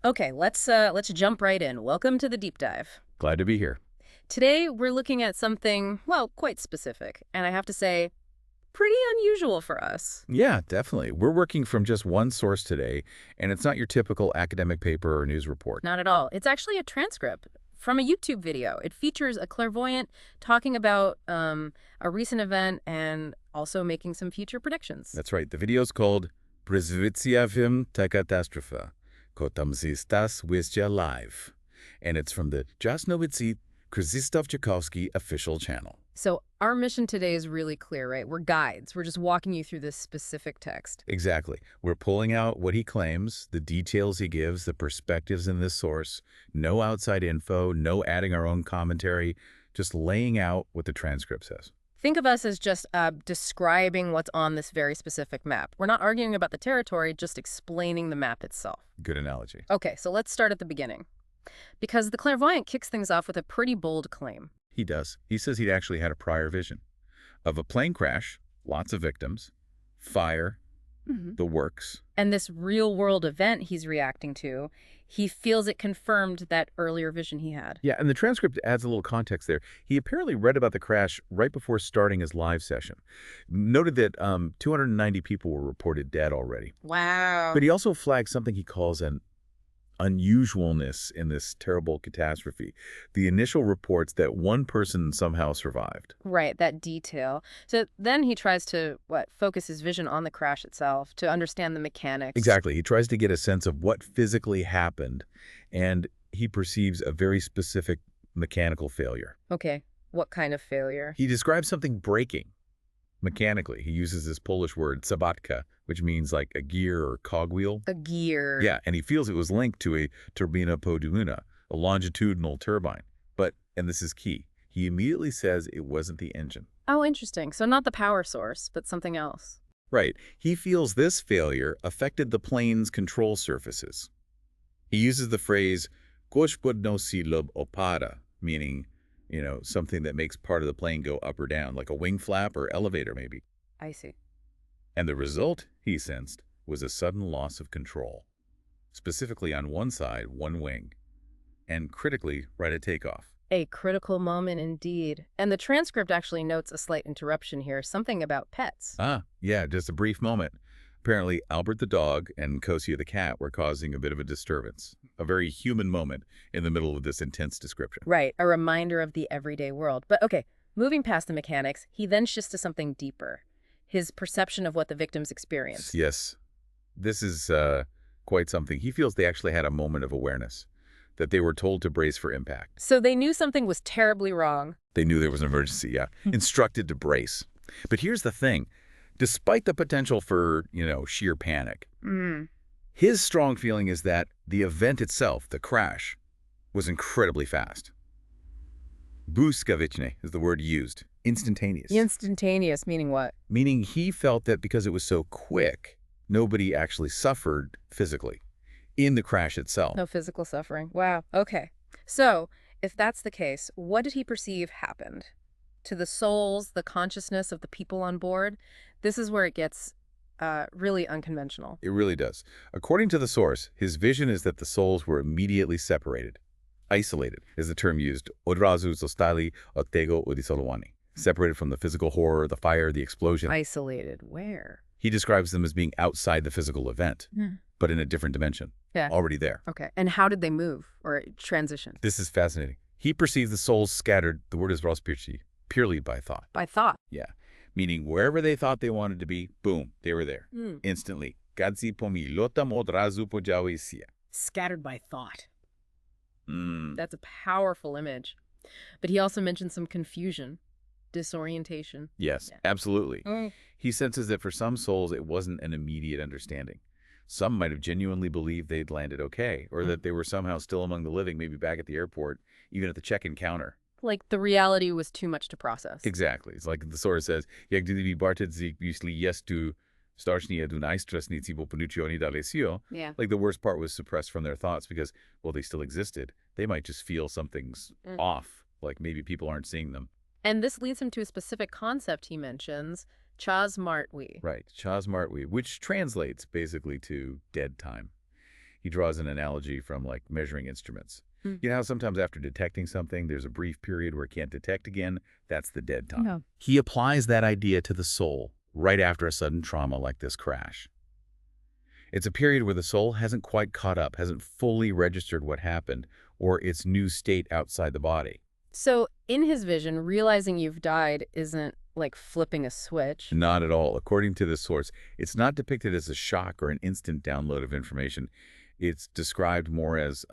Okay, let's jump right in. Welcome to the deep dive. Glad to be here. Today we're looking at something, well, quite specific, and I have to say, pretty unusual for us. Yeah, definitely. We're working from just one source today, and it's not your typical academic paper or news report. Not at all. It's actually a transcript from a YouTube video. It features a clairvoyant talking about a recent event and also making some future predictions. That's right. The video's called Przewidywam catastrophe. Kotam zistas wisja live. And it's from the Jasnowici Krzysztof Jackowski official channel. So our mission today is really clear, right? We're guides. We're just walking you through this specific text. Exactly. We're pulling out what he claims, the details he gives, the perspectives in this source, no outside info, no adding our own commentary, just laying out what the transcript says. Think of us as just describing what's on this very specific map. We're not arguing about the territory, just explaining the map itself. Good analogy. Okay, so let's start at the beginning. Because the clairvoyant kicks things off with a pretty bold claim. He does. He says he'd actually had a prior vision of a plane crash, lots of victims, fire, the works. And this real-world event he's reacting to, he feels it confirmed that earlier vision he had. Yeah, and the transcript adds a little context there. He apparently read about the crash right before starting his live session. Noted that 290 people were reported dead already. Wow. But he also flagged something he calls an unusualness in this terrible catastrophe. The initial reports that one person somehow survived. Right, that detail. So then he tries to, focus his vision on the crash itself, to understand the mechanics. Exactly. He tries to get a sense of what physically happened, and he perceives a very specific mechanical failure. Okay, what kind of failure? He describes something breaking mechanically. He uses this Polish word sabatka, which means like a gear or cogwheel. A gear. Yeah, and he feels it was linked to a turbina podwójna, a longitudinal turbine. But, and this is key, he immediately says it wasn't the engine. Oh, interesting. So not the power source, but something else. Right. He feels this failure affected the plane's control surfaces. He uses the phrase "gospodno silob opara," meaning, something that makes part of the plane go up or down, like a wing flap or elevator maybe. I see. And the result, he sensed, was a sudden loss of control, specifically on one side, one wing, and critically right at takeoff. A critical moment indeed. And the transcript actually notes a slight interruption here, something about pets. Yeah, just a brief moment. Apparently, Albert the dog and Kosia the cat were causing a bit of a disturbance, a very human moment in the middle of this intense description. Right, a reminder of the everyday world. But okay, moving past the mechanics, he then shifts to something deeper. His perception of what the victims experienced. Yes, this is quite something. He feels they actually had a moment of awareness, that they were told to brace for impact. So they knew something was terribly wrong. They knew there was an emergency, yeah. Instructed to brace. But here's the thing. Despite the potential for, sheer panic, his strong feeling is that the event itself, the crash, was incredibly fast. Błyskawiczne is the word used. Instantaneous. Instantaneous, meaning what? Meaning he felt that because it was so quick, nobody actually suffered physically in the crash itself. No physical suffering. Wow. Okay. So, if that's the case, what did he perceive happened? To the souls, the consciousness of the people on board? This is where it gets really unconventional. It really does. According to the source, his vision is that the souls were immediately separated. Isolated is the term used. Od razu zostali od tego odizolowani. Separated from the physical horror, the fire, the explosion. Isolated. Where? He describes them as being outside the physical event, but in a different dimension. Yeah. Already there. Okay. And how did they move or transition? This is fascinating. He perceived the souls scattered, the word is rozpierci, purely by thought. By thought. Yeah. Meaning wherever they thought they wanted to be, boom, they were there. Instantly. Gadzi pomilotam od razu podziały się. Scattered by thought. That's a powerful image. But he also mentioned some confusion, disorientation. Yes, absolutely. He senses that for some souls, it wasn't an immediate understanding. Some might have genuinely believed they'd landed okay, or that they were somehow still among the living, maybe back at the airport, even at the check-in counter. Like the reality was too much to process. Exactly. It's like the source says, jak gdyby Bartedzik jeśli jest tu starsznie do najstraszniejsi bo ponuci oni dalej są. Yeah. Like the worst part was suppressed from their thoughts because, well, they still existed. They might just feel something's off, like maybe people aren't seeing them. And this leads him to a specific concept he mentions, czas martwy. Right, czas martwy, which translates basically to dead time. He draws an analogy from, like, measuring instruments. Hmm. You know how sometimes after detecting something, there's a brief period where it can't detect again? That's the dead time. Yeah. He applies that idea to the soul right after a sudden trauma like this crash. It's a period where the soul hasn't quite caught up, hasn't fully registered what happened, or its new state outside the body. So in his vision, realizing you've died isn't like flipping a switch. Not at all. According to this source, it's not depicted as a shock or an instant download of information. It's described more as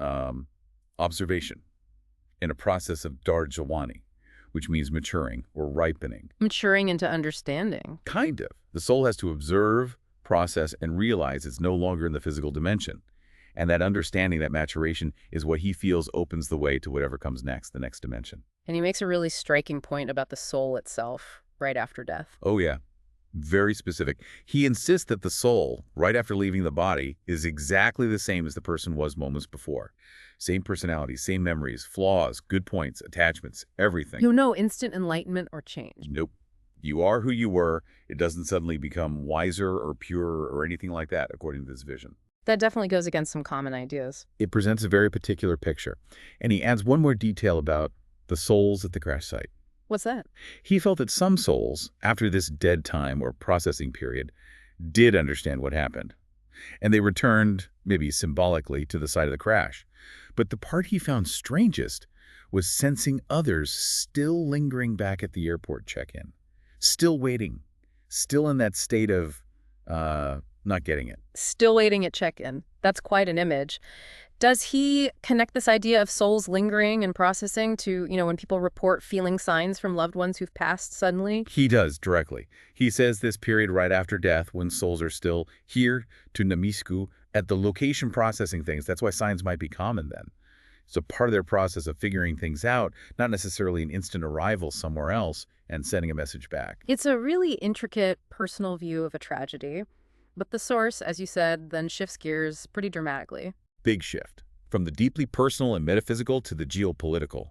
observation in a process of darjawani, which means maturing or ripening. Maturing into understanding. Kind of. The soul has to observe, process, and realize it's no longer in the physical dimension. And that understanding, that maturation, is what he feels opens the way to whatever comes next, the next dimension. And he makes a really striking point about the soul itself right after death. Oh, yeah. Very specific. He insists that the soul, right after leaving the body, is exactly the same as the person was moments before. Same personality, same memories, flaws, good points, attachments, everything. No instant enlightenment or change. Nope. You are who you were. It doesn't suddenly become wiser or purer or anything like that, according to this vision. That definitely goes against some common ideas. It presents a very particular picture. And he adds one more detail about the souls at the crash site. What's that? He felt that some souls, after this dead time or processing period, did understand what happened. And they returned, maybe symbolically, to the site of the crash. But the part he found strangest was sensing others still lingering back at the airport check-in. Still waiting. Still in that state of, not getting it. Still waiting at check-in. That's quite an image. Does he connect this idea of souls lingering and processing to, when people report feeling signs from loved ones who've passed suddenly? He does, directly. He says this period right after death, when souls are still here to Namisku, at the location processing things. That's why signs might be common then. So part of their process of figuring things out, not necessarily an instant arrival somewhere else and sending a message back. It's a really intricate, personal view of a tragedy. But the source, as you said, then shifts gears pretty dramatically. Big shift. From the deeply personal and metaphysical to the geopolitical.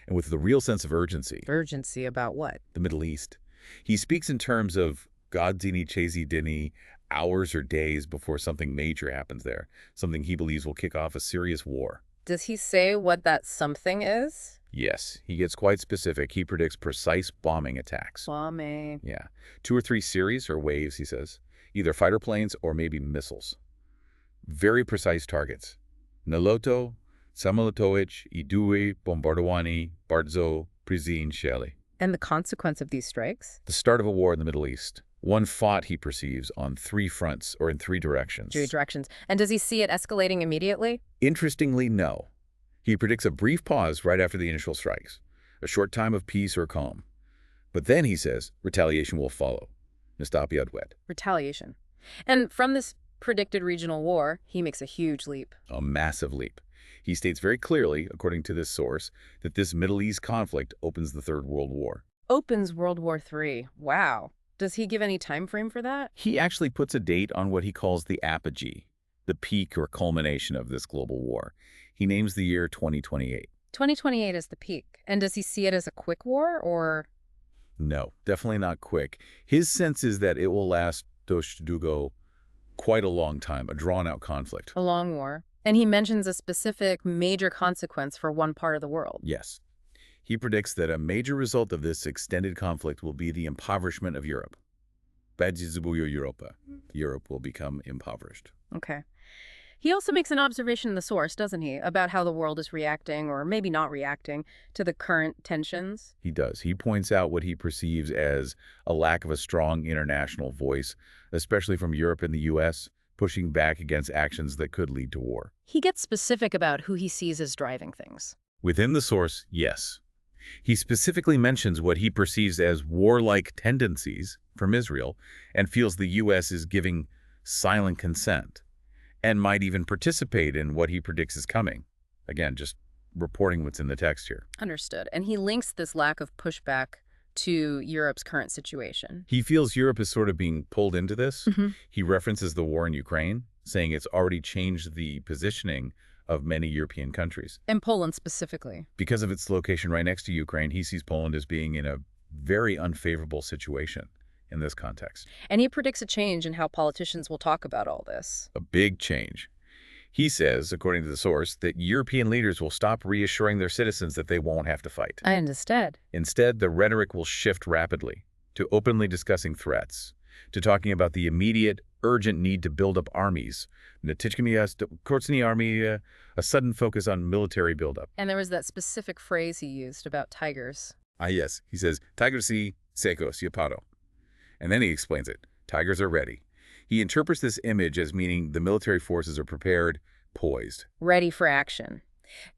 And with the real sense of urgency. Urgency about what? The Middle East. He speaks in terms of godzini chezi dini, hours or days before something major happens there. Something he believes will kick off a serious war. Does he say what that something is? Yes, he gets quite specific. He predicts precise bombing attacks. Bombing. Yeah. 2 or 3 series or waves, he says. Either fighter planes or maybe missiles. Very precise targets. Naloto, Samolotowicz, Idui, Bombardowani, Bardzo, Prizin, Shelley. And the consequence of these strikes? The start of a war in the Middle East. One fought, he perceives, on 3 fronts or in 3 directions. 3 directions. And does he see it escalating immediately? Interestingly, no. He predicts a brief pause right after the initial strikes. A short time of peace or calm. But then, he says, retaliation will follow. Nastapia Adwet. Retaliation. And from this predicted regional war, he makes a huge leap. A massive leap. He states very clearly, according to this source, that this Middle East conflict opens the Third World War. Opens World War III. Wow. Does he give any time frame for that? He actually puts a date on what he calls the apogee, the peak or culmination of this global war. He names the year 2028. 2028 is the peak. And does he see it as a quick war, or? No, definitely not quick. His sense is that it will last Dugo quite a long time, a drawn-out conflict. A long war. And he mentions a specific major consequence for one part of the world. Yes. He predicts that a major result of this extended conflict will be the impoverishment of Europe. Badzizubuyo Europa. Europe will become impoverished. Okay. He also makes an observation in the source, doesn't he, about how the world is reacting, or maybe not reacting, to the current tensions? He does. He points out what he perceives as a lack of a strong international voice, especially from Europe and the U.S., pushing back against actions that could lead to war. He gets specific about who he sees as driving things. Within the source, yes. He specifically mentions what he perceives as warlike tendencies from Israel and feels the U.S. is giving silent consent and might even participate in what he predicts is coming. Again, just reporting what's in the text here. Understood. And he links this lack of pushback to Europe's current situation. He feels Europe is sort of being pulled into this. Mm-hmm. He references the war in Ukraine, saying it's already changed the positioning of many European countries. And Poland specifically. Because of its location right next to Ukraine, he sees Poland as being in a very unfavorable situation in this context. And he predicts a change in how politicians will talk about all this. A big change. He says, according to the source, that European leaders will stop reassuring their citizens that they won't have to fight. And instead, Instead, the rhetoric will shift rapidly to openly discussing threats, to talking about the immediate, urgent need to build up armies, a sudden focus on military buildup. and there was that specific phrase he used about tigers. Yes, he says, "Tigers sí, secos, y paro." And then he explains it. Tigers are ready. He interprets this image as meaning the military forces are prepared, poised. Ready for action.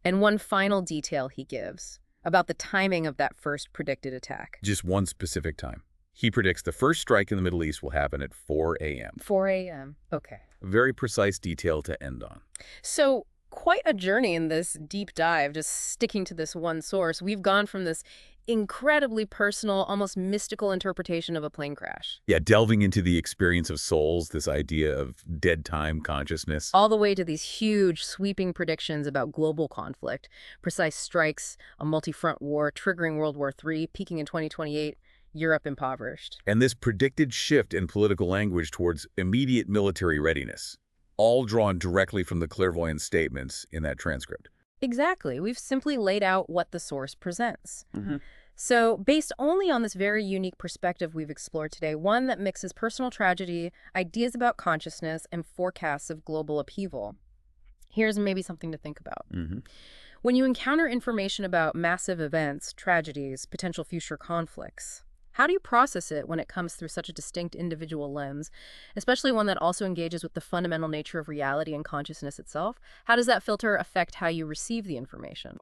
And one final detail he gives about the timing of that first predicted attack. Just one specific time. He predicts the first strike in the Middle East will happen at 4 a.m. 4 a.m. Okay. A very precise detail to end on. So quite a journey in this deep dive, just sticking to this one source. We've gone from this incredibly personal, almost mystical interpretation of a plane crash, Yeah, delving into the experience of souls, this idea of dead time consciousness. all the way to these huge, sweeping predictions about global conflict, precise strikes, a multi-front war triggering World War III, peaking in 2028, Europe impoverished. And this predicted shift in political language towards immediate military readiness, all drawn directly from the clairvoyant statements in that transcript. Exactly. We've simply laid out what the source presents. So, based only on this very unique perspective we've explored today, one that mixes personal tragedy, ideas about consciousness, and forecasts of global upheaval, here's maybe something to think about. When you encounter information about massive events, tragedies, potential future conflicts, how do you process it when it comes through such a distinct individual lens, especially one that also engages with the fundamental nature of reality and consciousness itself? How does that filter affect how you receive the information?